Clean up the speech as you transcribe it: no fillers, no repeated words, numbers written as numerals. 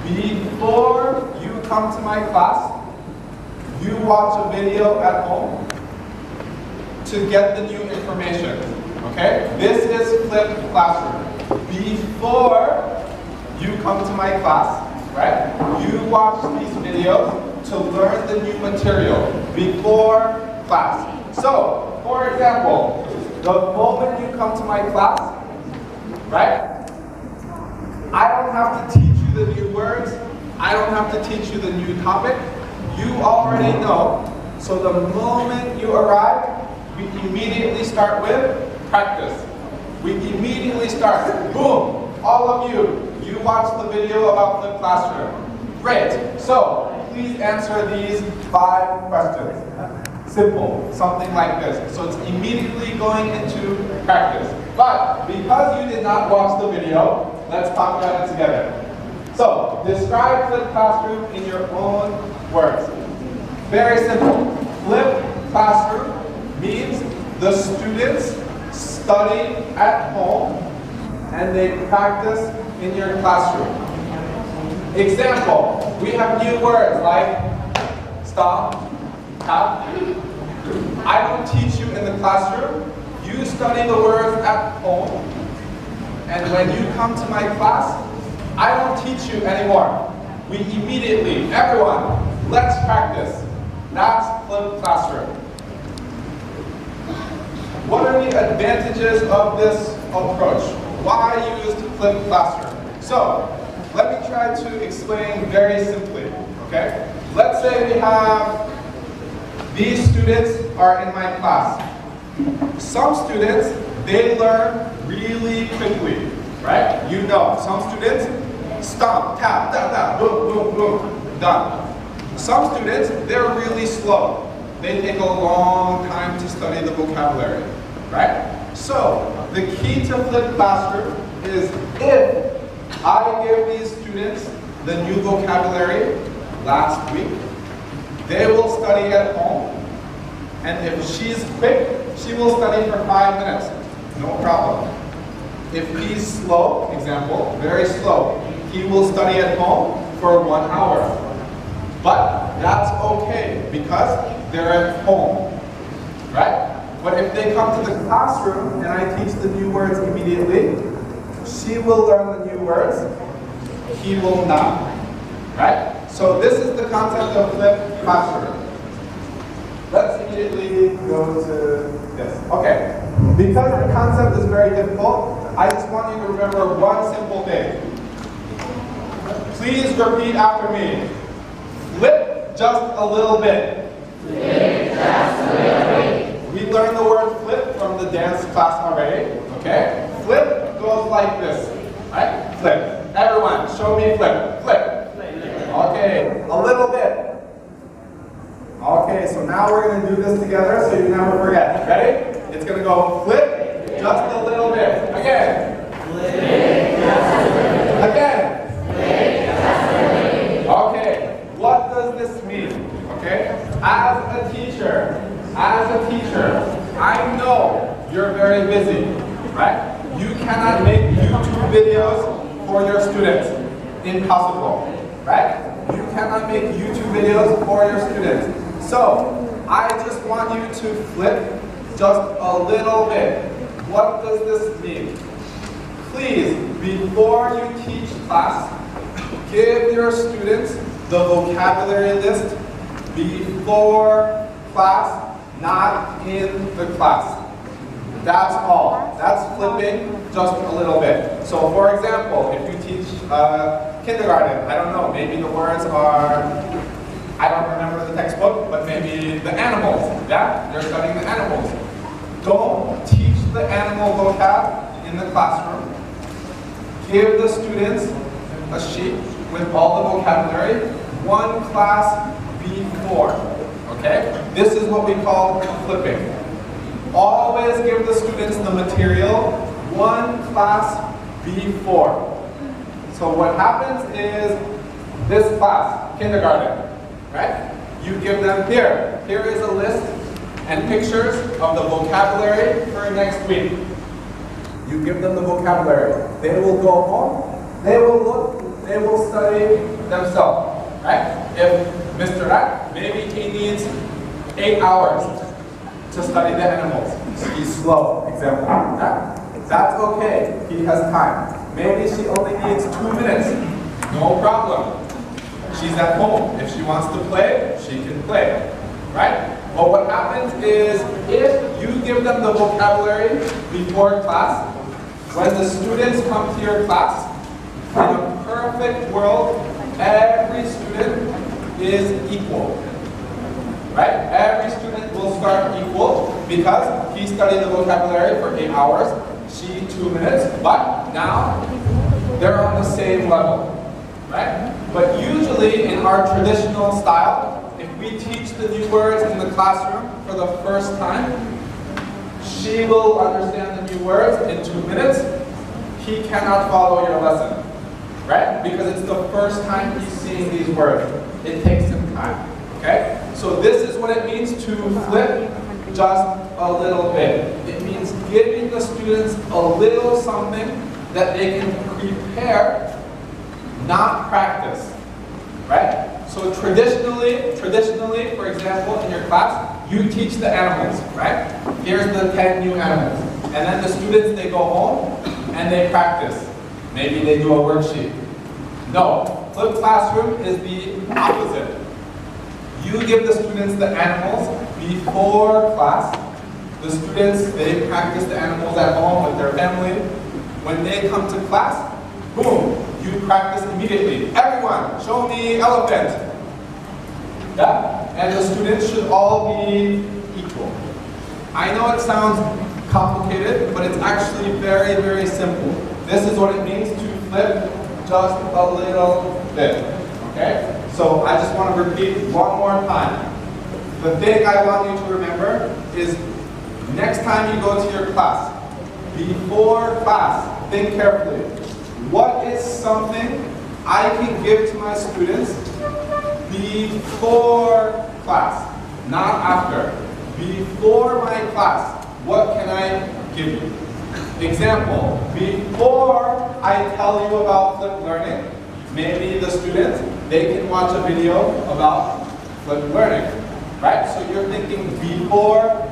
Before you come to my class, you watch a video at home to get the new information. Okay? This is flipped classroom. Before you come to my class, right? You watch these videos to learn the new material before class. So, for example, the moment you come to my class, right? I don't have to teach you the new words. I don't have to teach you the new topic. You already know. So the moment you arrive, we immediately start with practice. We immediately start. Boom! All of you, you watched the video about the classroom. Great. So please answer these 5 questions. Simple, something like this. So it's immediately going into practice. But because you did not watch the video, let's talk about it together. So, describe flipped classroom in your own words. Very simple. Flipped classroom means the students study at home and they practice in your classroom. Example, we have new words like stop, tap. I don't teach you in the classroom. You study the words at home. And when you come to my class, I don't teach you anymore. We immediately, everyone, let's practice. That's flipped classroom. What are the advantages of this approach? Why use flipped classroom? So, let me try to explain very simply, okay? Let's say we have, these students are in my class. Some students, they learn really quickly, right? You know, some students, stomp, tap, tap, tap, boom, boom, boom, done. Some students, they're really slow. They take a long time to study the vocabulary, right? So, the key to flipped classroom is if I give these students the new vocabulary last week, they will study at home, and if she's quick, she will study for 5 minutes, no problem. If he's slow, example, very slow, he will study at home for 1 hour. But that's okay because they're at home, right? But if they come to the classroom and I teach the new words immediately, she will learn the new words, he will not, right? So this is the concept of flipped classroom. Let's immediately go to this. Okay, because the concept is very difficult, I just want you to remember one simple thing. Please repeat after me. Flip just a little bit. Flip just a little bit. We learned the word flip from the dance class already, okay? Flip goes like this, right? Flip. Everyone, show me flip. Flip. Okay, a little bit. Okay, so now we're going to do this together so you never forget. Ready? It's going to go flip just a little bit. Again. Flip just a little bit. Again. Flip just a little bit. Okay, what does this mean? Okay, as a teacher, I know you're very busy, right? You cannot make YouTube videos for your students. Impossible, right? You cannot make YouTube videos for your students. So, I just want you to flip just a little bit. What does this mean? Please, before you teach class, give your students the vocabulary list before class, not in the class. That's all. That's flipping just a little bit. So for example, if you teach kindergarten, I don't know, maybe the words are, I don't remember the textbook, but maybe the animals, yeah? They're studying the animals. Don't teach the animal vocab in the classroom. Give the students a sheet with all the vocabulary, one class before, okay? This is what we call flipping. Always give the students the material one class before. So what happens is this class, kindergarten, right? You give them here. Here is a list and pictures of the vocabulary for next week. You give them the vocabulary. They will go home. They will look they will study themselves, right? If Mr. Rat, maybe he needs 8 hours to study the animals. He's slow, example. That's okay, he has time. Maybe she only needs 2 minutes, no problem. She's at home. If she wants to play, she can play, right? But what happens is, if you give them the vocabulary before class, when the students come to your class, in a perfect world, every student is equal, right? Every student will start equal because he studied the vocabulary for 8 hours, she 2 minutes, but now they're on the same level, right? But usually in our traditional style, if we teach the new words in the classroom for the first time, she will understand the new words in 2 minutes. He cannot follow your lesson, right? Because it's the first time he's seeing these words. It takes him time, okay? So this is what it means to flip just a little bit. It means giving the students a little something that they can prepare, not practice, right? So traditionally, for example, in your class, you teach the animals, right? Here's the 10 new animals. And then the students, they go home and they practice. Maybe they do a worksheet. No, flipped classroom is the opposite. You give the students the animals before class. The students, they practice the animals at home with their family. When they come to class, boom, you practice immediately. Everyone, show me elephant. Yeah? And the students should all be equal. I know it sounds complicated, but it's actually very, very simple. This is what it means to flip just a little bit. Okay? So I just want to repeat one more time. The thing I want you to remember is next time you go to your class, before class, think carefully. What is something I can give to my students before class, not after? Before my class, what can I give you? Example, before I tell you about flipped learning, maybe the students, they can watch a video about flipped learning, right? So you're thinking before.